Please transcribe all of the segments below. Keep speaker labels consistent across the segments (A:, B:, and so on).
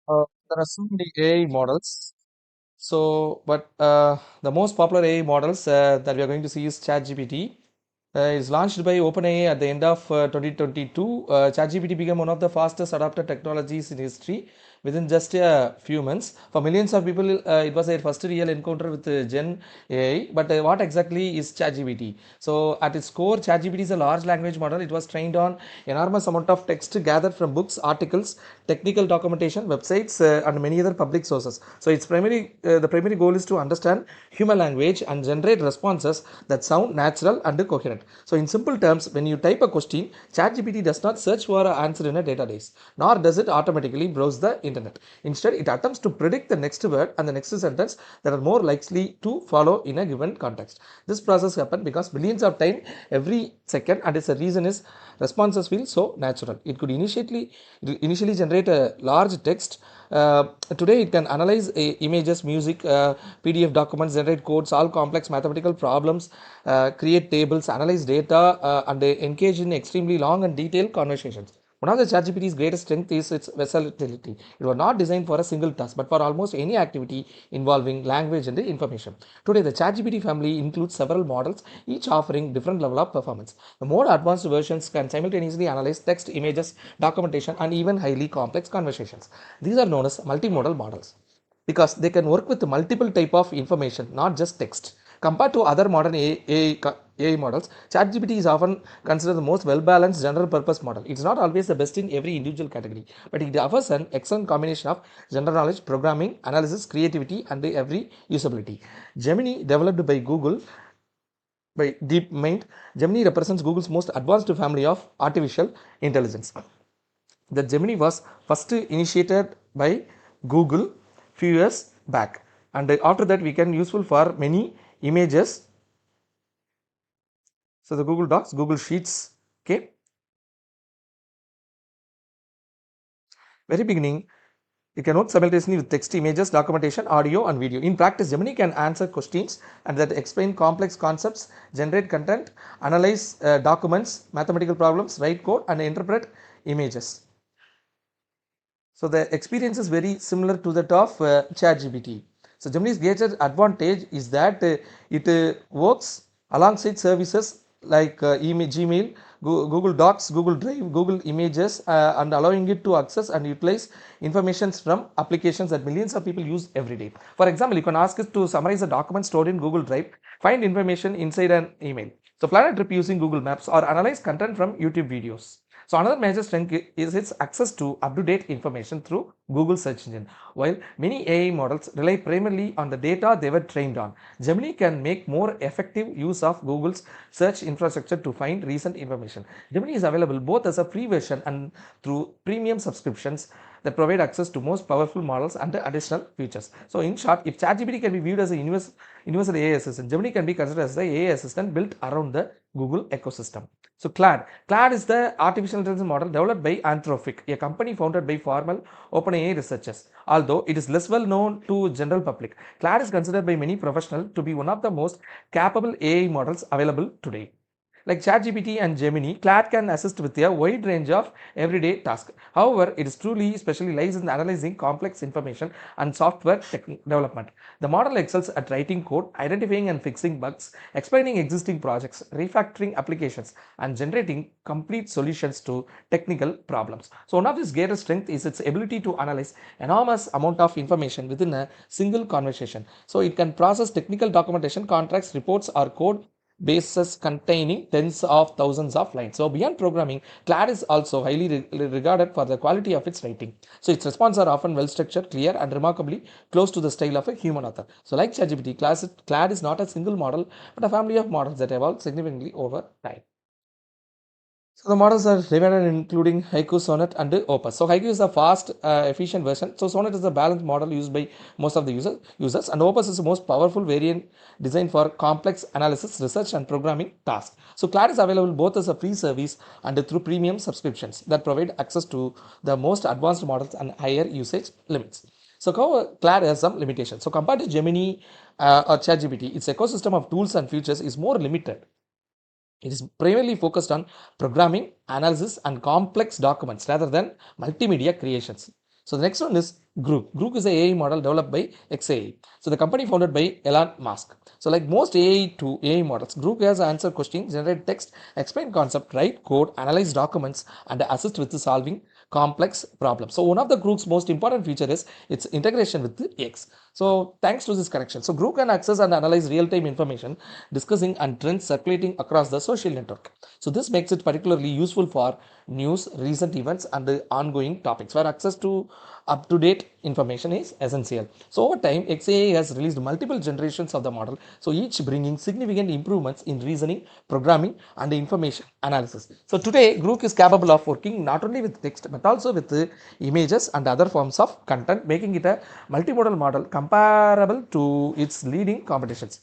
A: There are so many AI models. But the most popular AI models that we are going to see is ChatGPT. It's launched by OpenAI at the end of 2022. ChatGPT became one of the fastest adopted technologies in history within just a few months. For millions of people, it was their first real encounter with Gen AI. But what exactly is ChatGPT? So, at its core, ChatGPT is a large language model. It was trained on enormous amount of text gathered from books, articles, technical documentation, websites, and many other public sources. So, the primary goal is to understand human language and generate responses that sound natural and coherent. So in simple terms, when you type a question, ChatGPT does not search for an answer in a database, nor does it automatically browse the internet. Instead, it attempts to predict the next word and the next sentence that are more likely to follow in a given context. This process happens because billions of times every second, and its reason is responses feel so natural. It could initially generate a large text. Today it can analyze images, music, PDF documents, generate codes, solve complex mathematical problems, create tables, analyze data, and engage in extremely long and detailed conversations. One of the ChatGPT's greatest strength is its versatility. It was not designed for a single task, but for almost any activity involving language and information. Today, the ChatGPT family includes several models, each offering different level of performance. The more advanced versions can simultaneously analyze text, images, documentation, and even highly complex conversations. These are known as multimodal models because they can work with multiple type of information, not just text. Compared to other modern AI models, ChatGPT is often considered the most well-balanced general-purpose model. It's not always the best in every individual category, but it offers an excellent combination of general knowledge, programming, analysis, creativity, and every usability. Gemini, developed by Google, by DeepMind, Gemini represents Google's most advanced family of artificial intelligence. The Gemini was first initiated by Google few years back, and after that we can useful for many images. So the Google Docs, Google Sheets, okay. Very beginning, you can work simultaneously with text, images, documentation, audio, and video. In practice, Gemini can answer questions and that explain complex concepts, generate content, analyze documents, mathematical problems, write code, and interpret images. So the experience is very similar to that of ChatGPT. So Gemini's greatest advantage is that it works alongside services like Gmail, Google Docs, Google Drive, Google Images, and allowing it to access and utilize information from applications that millions of people use every day. For example, you can ask it to summarize a document stored in Google Drive, find information inside an email. So plan a trip using Google Maps or analyze content from YouTube videos. So another major strength is its access to up-to-date information through Google search engine. While many AI models rely primarily on the data they were trained on, Gemini can make more effective use of Google's search infrastructure to find recent information. Gemini is available both as a free version and through premium subscriptions that provide access to most powerful models and additional features. So in short, if ChatGPT can be viewed as a universal AI assistant, Gemini can be considered as the AI assistant built around the Google ecosystem. So Claude is the artificial intelligence model developed by Anthropic, a company founded by former OpenAI researchers. Although it is less well known to general public, Claude is considered by many professionals to be one of the most capable AI models available today. Like ChatGPT and Gemini, Claude can assist with a wide range of everyday tasks. However, it is truly specialized in analyzing complex information and software development. The model excels at writing code, identifying and fixing bugs, explaining existing projects, refactoring applications, and generating complete solutions to technical problems. So one of its greatest strengths is its ability to analyze enormous amount of information within a single conversation. So it can process technical documentation, contracts, reports, or code bases containing tens of thousands of lines. So beyond programming, Claude is also highly regarded for the quality of its writing. So its responses are often well structured, clear, and remarkably close to the style of a human author. So like ChatGPT, Claude is not a single model, but a family of models that evolve significantly over time. So the models are divided including Haiku, Sonnet, and Opus. So Haiku is a fast, efficient version. So Sonnet is a balanced model used by most of the users, and Opus is the most powerful variant designed for complex analysis, research, and programming tasks. So Claude is available both as a free service and through premium subscriptions that provide access to the most advanced models and higher usage limits. So Claude has some limitations. So compared to Gemini or ChatGPT, its ecosystem of tools and features is more limited. It is primarily focused on programming, analysis, and complex documents rather than multimedia creations. So the next one is Grok. Grok is a AI model developed by XAI. So the company founded by Elon Musk. So like most AI to AI models, Grok has answer questions, generate text, explain concept, write code, analyze documents, and assist with solving complex problems. So one of the Grok's most important feature is its integration with the X. So thanks to this connection, so Grok can access and analyze real-time information, discussing and trends circulating across the social network. So this makes it particularly useful for news, recent events, and the ongoing topics where access to up-to-date information is essential. So over time, XAI has released multiple generations of the model, so each bringing significant improvements in reasoning, programming, and information analysis. So today, Grok is capable of working not only with text but also with images and other forms of content, making it a multimodal model comparable to its leading competitions.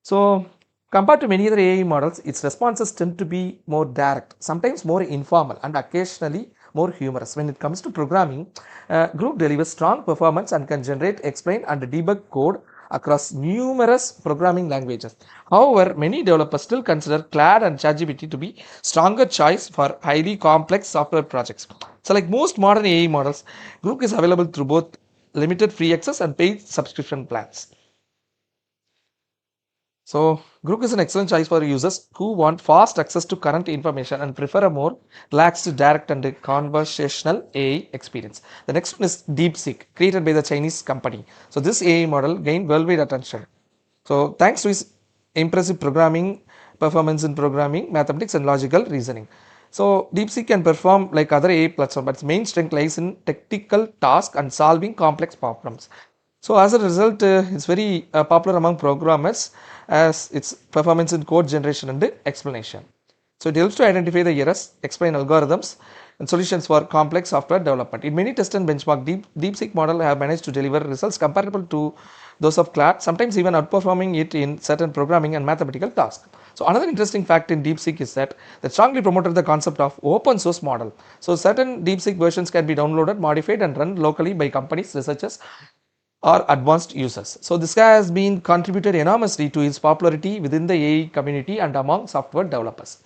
A: So compared to many other AI models, its responses tend to be more direct, sometimes more informal, and occasionally more humorous. When it comes to programming, Grok delivers strong performance and can generate, explain, and debug code across numerous programming languages. However, many developers still consider Claude and ChatGPT to be stronger choice for highly complex software projects. So like most modern AI models, Grok is available through both limited free access and paid subscription plans. So Grok is an excellent choice for users who want fast access to current information and prefer a more relaxed, direct, and conversational AI experience. The next one is DeepSeek, created by the Chinese company. So this AI model gained worldwide attention. So thanks to his impressive programming, performance in programming, mathematics, and logical reasoning. So DeepSeek can perform like other AI platforms, but its main strength lies in technical tasks and solving complex problems. So as a result, it's very popular among programmers as its performance in code generation and explanation. So it helps to identify the errors, explain algorithms, and solutions for complex software development. In many test and benchmark, DeepSeek model have managed to deliver results comparable to those of Claude, sometimes even outperforming it in certain programming and mathematical tasks. So another interesting fact in DeepSeek is that they strongly promoted the concept of open source model. So certain DeepSeek versions can be downloaded, modified, and run locally by companies, researchers, or advanced users. So this has been contributed enormously to its popularity within the AI community and among software developers.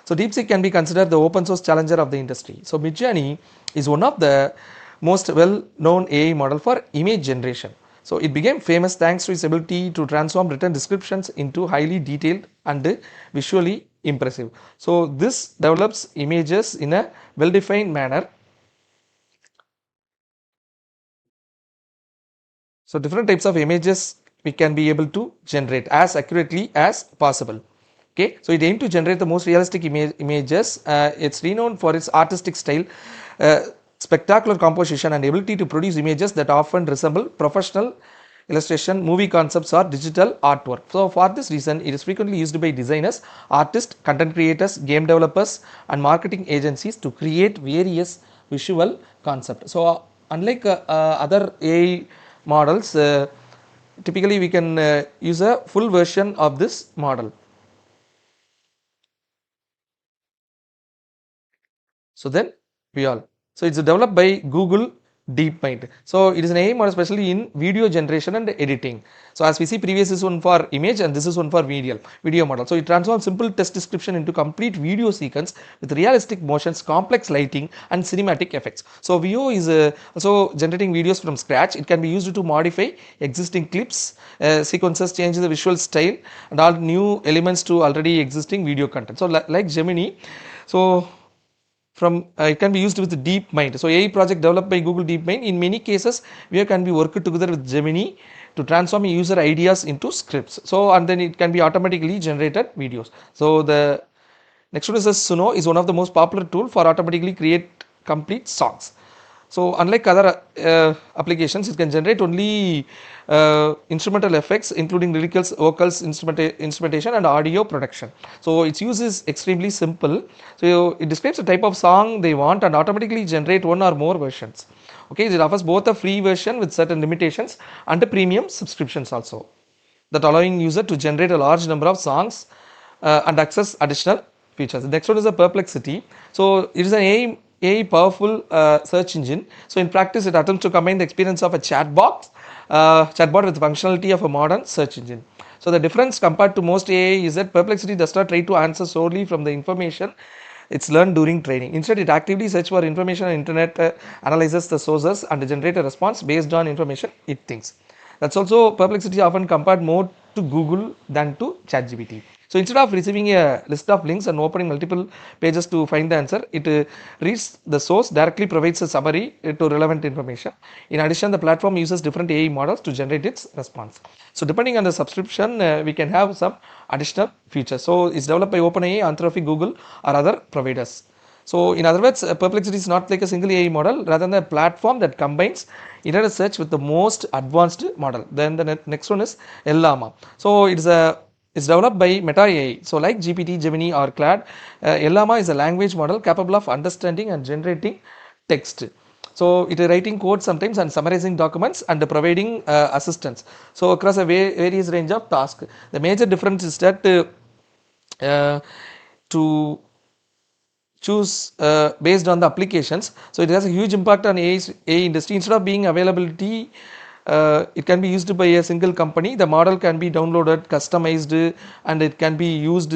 A: So DeepSeek can be considered the open source challenger of the industry. So Midjourney is one of the most well-known AI model for image generation. So it became famous thanks to its ability to transform written descriptions into highly detailed and visually impressive. So this develops images in a well-defined manner. So different types of images we can be able to generate as accurately as possible. Okay, so it aims to generate the most realistic images. It's renowned for its artistic style, spectacular composition, and ability to produce images that often resemble professional illustration, movie concepts, or digital artwork. So for this reason, it is frequently used by designers, artists, content creators, game developers, and marketing agencies to create various visual concepts. So unlike other AI models, typically we can use a full version of this model. So then so it's developed by Google DeepMind. So it is an AI model especially in video generation and editing. So as we see, previous is one for image and this is one for video model. So it transforms simple text description into complete video sequence with realistic motions, complex lighting, and cinematic effects. So Veo is also generating videos from scratch. It can be used to modify existing clips, sequences, change the visual style, and add new elements to already existing video content. So like Gemini, so it can be used with DeepMind. So AI project developed by Google DeepMind. In many cases, we can be worked together with Gemini to transform user ideas into scripts. So and then it can be automatically generated videos. So the next one is Suno is one of the most popular tool for automatically create complete songs. So unlike other applications, it can generate only instrumental effects including lyricals, vocals, instrumentation, and audio production. So its use is extremely simple. So it describes the type of song they want and automatically generate one or more versions. Okay, it offers both a free version with certain limitations and a premium subscriptions also, that allowing user to generate a large number of songs and access additional features. The next one is a Perplexity. So it is an AI powerful search engine. So in practice, it attempts to combine the experience of a chatbot with the functionality of a modern search engine. So the difference compared to most AI is that Perplexity does not try to answer solely from the information it's learned during training. Instead, it actively searches for information on internet, analyzes the sources and generate a response based on information it thinks. That's also Perplexity often compared more to Google than to ChatGPT. So instead of receiving a list of links and opening multiple pages to find the answer, it reads the source, directly provides a summary to relevant information. In addition, the platform uses different AI models to generate its response. So depending on the subscription, we can have some additional features. So it's developed by OpenAI, Anthropic, Google or other providers. So in other words, Perplexity is not like a single AI model, rather than a platform that combines internet search with the most advanced model. Then the next one is Llama. So it's developed by Meta AI. So like GPT, Gemini or Claude, Llama is a language model capable of understanding and generating text. So it is writing code sometimes and summarizing documents and providing assistance. So across a various range of tasks. The major difference is that to choose based on the applications. So it has a huge impact on AI industry. Instead of being availability, it can be used by a single company. The model can be downloaded, customized, and it can be used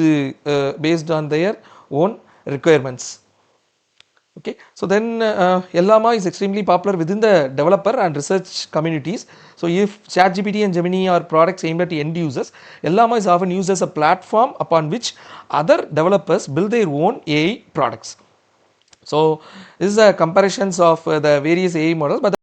A: based on their own requirements. Okay, so then Llama is extremely popular within the developer and research communities. So if ChatGPT and Gemini are products aimed at end users, Llama is often used as a platform upon which other developers build their own AI products. So this is a comparisons of the various AI models, but